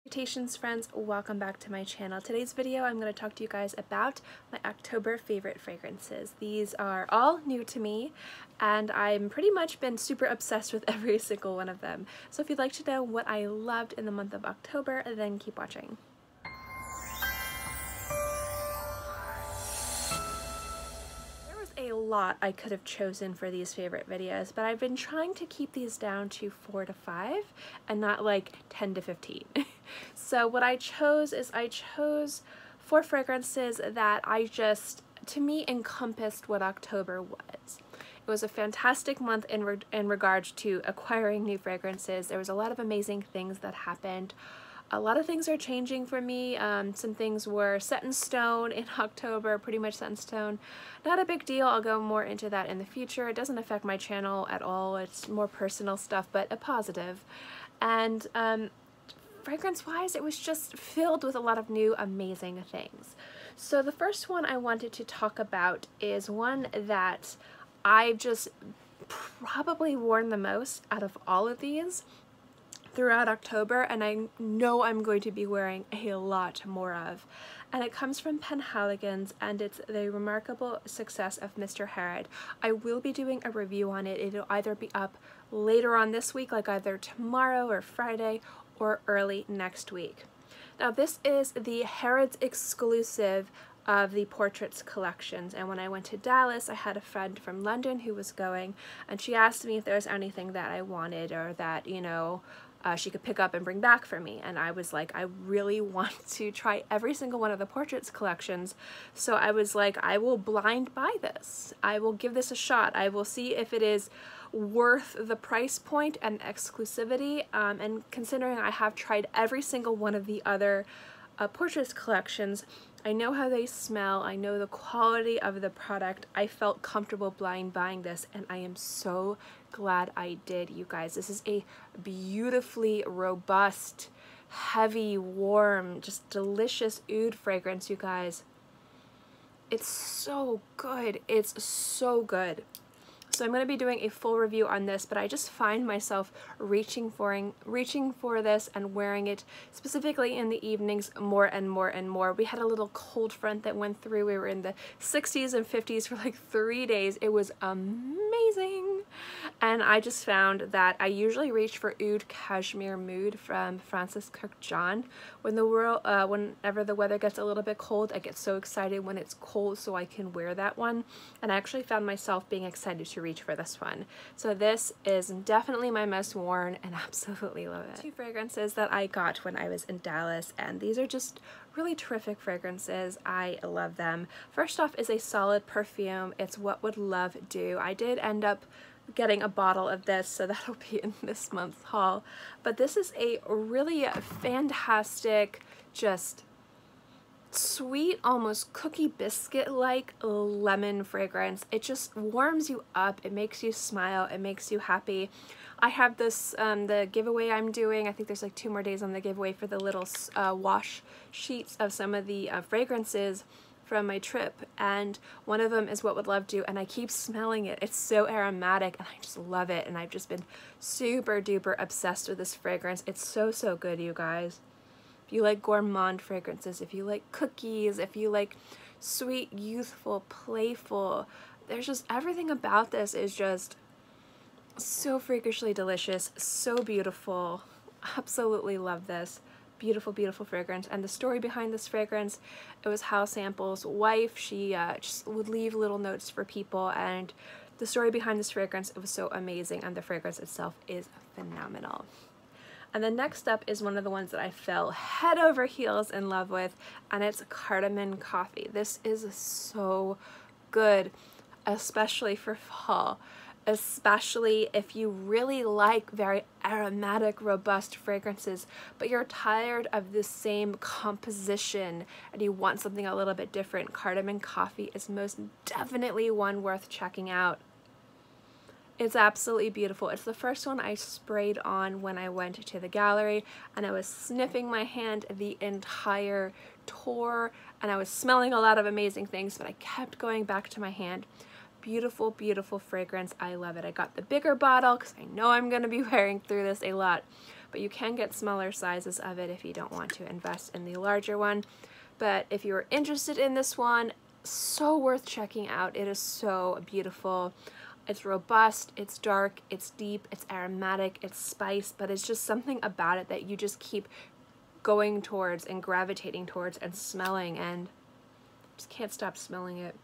Salutations friends, welcome back to my channel. Today's video I'm going to talk to you guys about my October favorite fragrances. These are all new to me and I'm pretty much been super obsessed with every single one of them. So if you'd like to know what I loved in the month of October, then keep watching. A lot I could have chosen for these favorite videos, but I've been trying to keep these down to 4 to 5 and not like 10 to 15. So what I chose is I chose 4 fragrances that to me encompassed what October was. It was a fantastic month in regards to acquiring new fragrances. There was a lot of amazing things that happened. A lot of things are changing for me. Some things were set in stone in October, pretty much set in stone. Not a big deal, I'll go more into that in the future. It doesn't affect my channel at all, it's more personal stuff, but a positive. And fragrance-wise, it was just filled with a lot of new amazing things. So the first one I wanted to talk about is one that I've just probably worn the most out of all of these throughout October, and I know I'm going to be wearing a lot more of. And it comes from Penhaligons, and it's the remarkable success of Mr. Harrod. I will be doing a review on it. It'll either be up later on this week, like either tomorrow or Friday, or early next week. Now this is the Harrod's exclusive of the Portraits collections, and when I went to Dallas I had a friend from London who was going, and she asked me if there was anything that I wanted or that, you know, she could pick up and bring back for me, and I was like, I really want to try every single one of the Portraits collections, so I was like, I will blind buy this. I will give this a shot. I will see if it is worth the price point and exclusivity, and considering I have tried every single one of the other Portraits collections, I know how they smell, I know the quality of the product. I felt comfortable blind buying this, and I am so glad I did, you guys. This is a beautifully robust, heavy, warm, just delicious oud fragrance, you guys. It's so good. It's so good. So I'm going to be doing a full review on this, but I just find myself reaching for this and wearing it specifically in the evenings more and more and more. We had a little cold front that went through. We were in the 60s and 50s for like 3 days. It was amazing. And I just found that I usually reach for Oud Cashmere Mood from Francis Kirk John. Whenever the weather gets a little bit cold, I get so excited when it's cold so I can wear that one. And I actually found myself being excited to reach for this one. So this is definitely my most worn and absolutely love it. 2 fragrances that I got when I was in Dallas, and these are just really terrific fragrances. I love them. First off is a solid perfume. It's What Would Love Do. I did end up getting a bottle of this, so that'll be in this month's haul. But this is a really fantastic, just sweet, almost cookie biscuit like lemon fragrance. It just warms you up, it makes you smile, it makes you happy. I have this the giveaway I'm doing. I think there's like 2 more days on the giveaway for the little wash sheets of some of the fragrances from my trip, and one of them is What Would Love Do, and I keep smelling it. It's so aromatic and I just love it, and I've just been super duper obsessed with this fragrance. It's so good, you guys. If you like gourmand fragrances, if you like cookies, if you like sweet, youthful, playful, there's just everything about this is just so freakishly delicious, so beautiful. Absolutely love this. Beautiful, beautiful fragrance. And the story behind this fragrance, it was Hal Sample's wife. She just would leave little notes for people, and the story behind this fragrance, it was so amazing, and the fragrance itself is phenomenal. And then next up is one of the ones that I fell head over heels in love with, and it's Cardamon Coffee. This is so good, especially for fall. Especially if you really like very aromatic, robust fragrances, but you're tired of the same composition and you want something a little bit different. Cardamon Coffee is most definitely one worth checking out. It's absolutely beautiful. It's the first one I sprayed on when I went to the gallery, and I was sniffing my hand the entire tour, and I was smelling a lot of amazing things, but I kept going back to my hand. Beautiful, beautiful fragrance. I love it. I got the bigger bottle because I know I'm going to be wearing through this a lot. but you can get smaller sizes of it if you don't want to invest in the larger one. But if you're interested in this one, so worth checking out. It is so beautiful. It's robust, it's dark, it's deep, it's aromatic, it's spiced, but it's just something about it that you just keep going towards and gravitating towards and smelling, and just can't stop smelling it.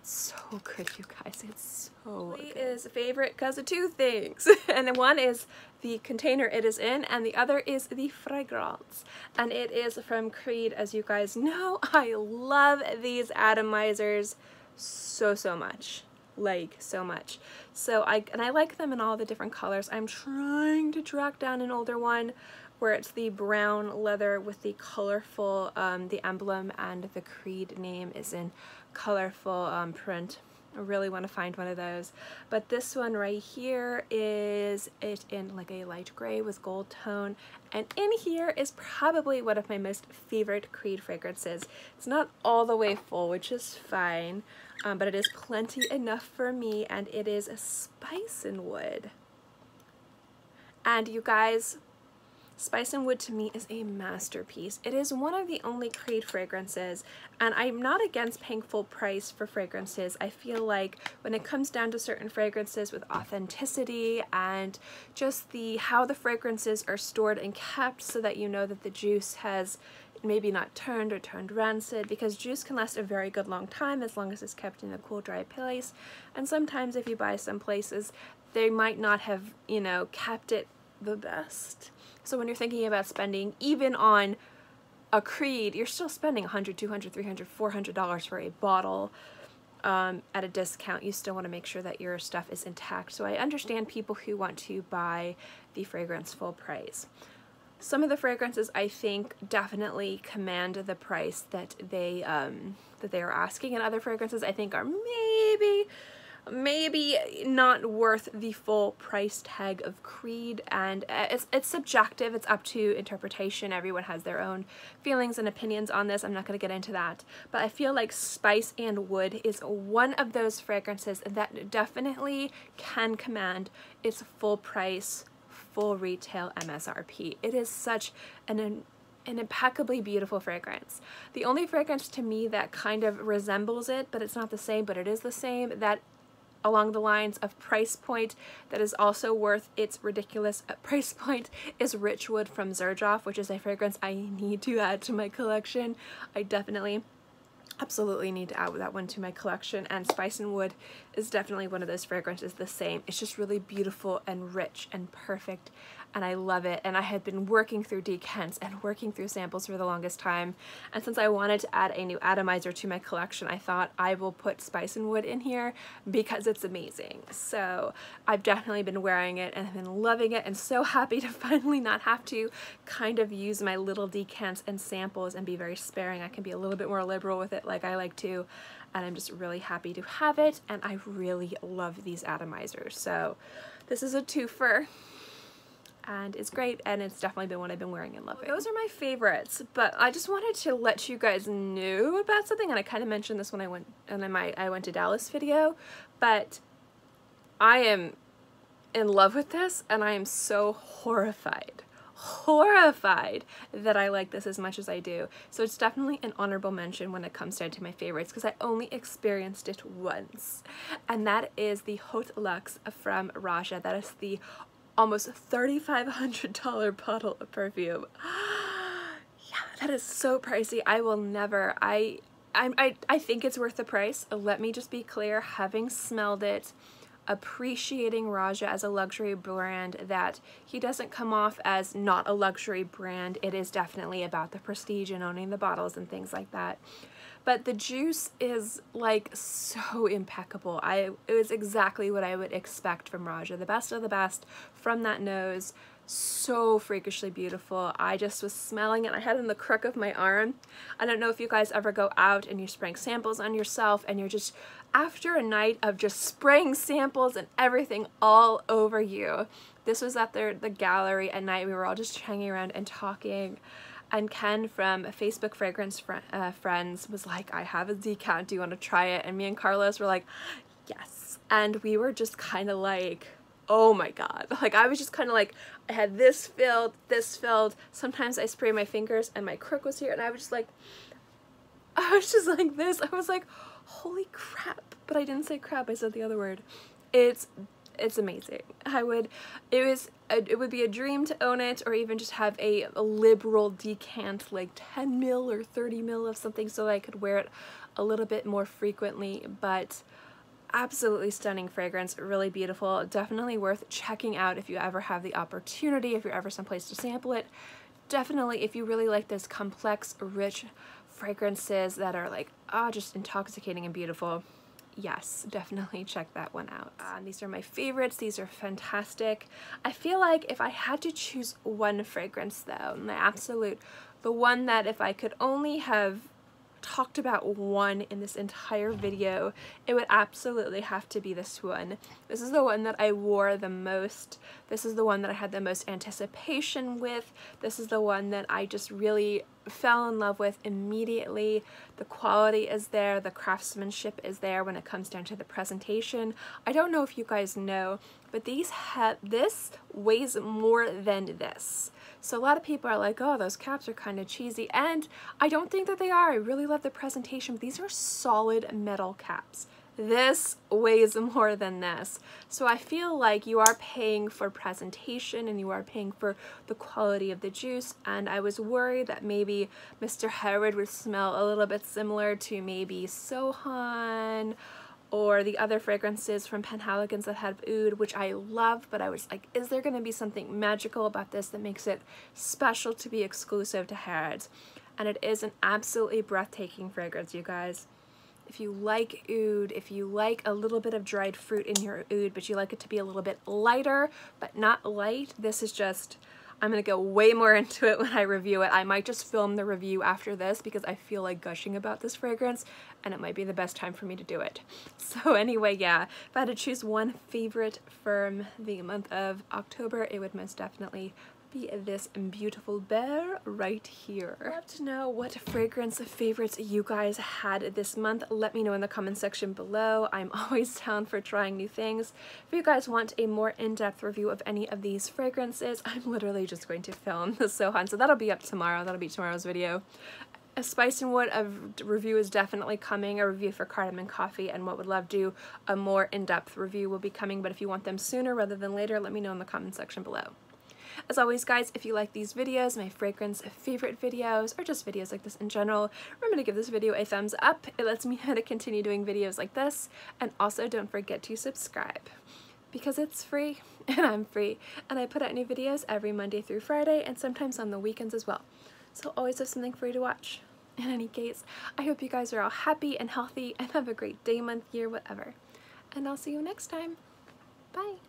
It's so good, you guys. It's so good. It is a favorite because of two things. And then one is the container it is in, and the other is the fragrance. And it is from Creed. As you guys know, I love these atomizers so much. Like, so much. So I like them in all the different colors. I'm trying to track down an older one where it's the brown leather with the colorful, the emblem and the Creed name is in colorful print. I really want to find one of those. But this one right here is it in like a light gray with gold tone. And in here is probably one of my most favorite Creed fragrances. It's not all the way full, which is fine, but it is plenty enough for me, and it is a Spice and Wood. And you guys, Spice and Wood to me is a masterpiece. It is one of the only Creed fragrances, and I'm not against paying full price for fragrances. I feel like when it comes down to certain fragrances with authenticity and just how the fragrances are stored and kept so that you know that the juice has maybe not turned or turned rancid, because juice can last a very good long time as long as it's kept in a cool, dry place. And sometimes if you buy some places, they might not have, you know, kept it the best. So when you're thinking about spending even on a Creed, you're still spending $100, $200, $300, $400 for a bottle at a discount. You still want to make sure that your stuff is intact. So I understand people who want to buy the fragrance full price. Some of the fragrances I think definitely command the price that they are asking, and other fragrances I think are maybe not worth the full price tag of Creed. And it's subjective, it's up to interpretation. Everyone has their own feelings and opinions on this. I'm not going to get into that, but I feel like Spice and Wood is one of those fragrances that definitely can command its full price, full retail MSRP. It is such an impeccably beautiful fragrance. The only fragrance to me that kind of resembles it, but it's not the same, but it is the same, that along the lines of price point that is also worth its ridiculous price point, is Richwood from Xerjoff, which is a fragrance I need to add to my collection. I definitely absolutely need to add that one to my collection, and Spice and Wood is definitely one of those fragrances the same. It's just really beautiful and rich and perfect, and I love it. And I had been working through decants and working through samples for the longest time, and since I wanted to add a new atomizer to my collection, I thought I will put Spice and Wood in here because it's amazing. So I've definitely been wearing it and I've been loving it, and so happy to finally not have to kind of use my little decants and samples and be very sparing. I can be a little bit more liberal with it like I like to, and I'm just really happy to have it, and I really love these atomizers. So this is a twofer, and it's great, and it's definitely been one I've been wearing and loving. Those are my favorites, but I just wanted to let you guys know about something, and I kind of mentioned this when I went to Dallas video, but I am in love with this, and I am so horrified that I like this as much as I do. So it's definitely an honorable mention when it comes down to my favorites, because I only experienced it once, and that is the Haute Luxe from Raja. That is the almost $3,500 bottle of perfume. Yeah, that is so pricey. I will never, I think it's worth the price. Let me just be clear, having smelled it, appreciating Raja as a luxury brand, that he doesn't come off as not a luxury brand. It is definitely about the prestige and owning the bottles and things like that. But the juice is like so impeccable. It was exactly what I would expect from Raja. The best of the best from that nose. So freakishly beautiful. I just was smelling it. I had it in the crook of my arm. I don't know if you guys ever go out and you're spraying samples on yourself, and you're just, after a night of just spraying samples and everything all over you. This was at the gallery at night. We were all just hanging around and talking. And Ken from Facebook Fragrance Friends was like, I have a decant, do you want to try it? And me and Carlos were like, yes. And we were just kind of like, oh my god. Like I was just kind of like, I had this filled, sometimes I spray my fingers and my crook was here and I was just like this. I was like, holy crap. But I didn't say crap, I said the other word. It's amazing. It would be a dream to own it, or even just have a liberal decant, like 10 mil or 30 mil of something, so that I could wear it a little bit more frequently. But absolutely stunning fragrance, really beautiful, definitely worth checking out if you ever have the opportunity, if you're ever someplace to sample it. Definitely, if you really like this complex, rich fragrances that are like, just intoxicating and beautiful, yes, definitely check that one out. These are my favorites. These are fantastic. I feel like if I had to choose one fragrance though, the one that if I could only have talked about one in this entire video, it would absolutely have to be this one. This is the one that I wore the most. This is the one that I had the most anticipation with. This is the one that I just really fell in love with immediately. The quality is there, the craftsmanship is there when it comes down to the presentation. I don't know if you guys know, but this weighs more than this. So a lot of people are like, oh, those caps are kind of cheesy, and I don't think that they are. I really love the presentation, but these are solid metal caps. This weighs more than this. So I feel like you are paying for presentation and you are paying for the quality of the juice, and I was worried that maybe Mr. Harrod would smell a little bit similar to maybe Sohan or the other fragrances from Penhaligons that had oud, which I love, but I was like, is there going to be something magical about this that makes it special to be exclusive to Harrods? And it is an absolutely breathtaking fragrance, you guys. If you like oud, if you like a little bit of dried fruit in your oud, but you like it to be a little bit lighter, but not light, this is just, I'm going to go way more into it when I review it. I might just film the review after this because I feel like gushing about this fragrance, and it might be the best time for me to do it. So anyway, yeah, if I had to choose one favorite from the month of October, it would most definitely be this beautiful bear right here. I'd love to know what fragrance favorites you guys had this month. Let me know in the comment section below. I'm always down for trying new things. If you guys want a more in-depth review of any of these fragrances, I'm literally just going to film the Sohan, so that'll be up tomorrow. That'll be tomorrow's video. A Spice and Wood review is definitely coming, a review for Cardamon Coffee, and What Would Love Do, a more in-depth review will be coming, but if you want them sooner rather than later, let me know in the comment section below. As always, guys, if you like these videos, my fragrance favorite videos, or just videos like this in general, remember to give this video a thumbs up. It lets me know to continue doing videos like this, and also don't forget to subscribe, because it's free, and I'm free, and I put out new videos every Monday through Friday, and sometimes on the weekends as well. So always have something free to watch. In any case, I hope you guys are all happy and healthy, and have a great day, month, year, whatever. And I'll see you next time. Bye!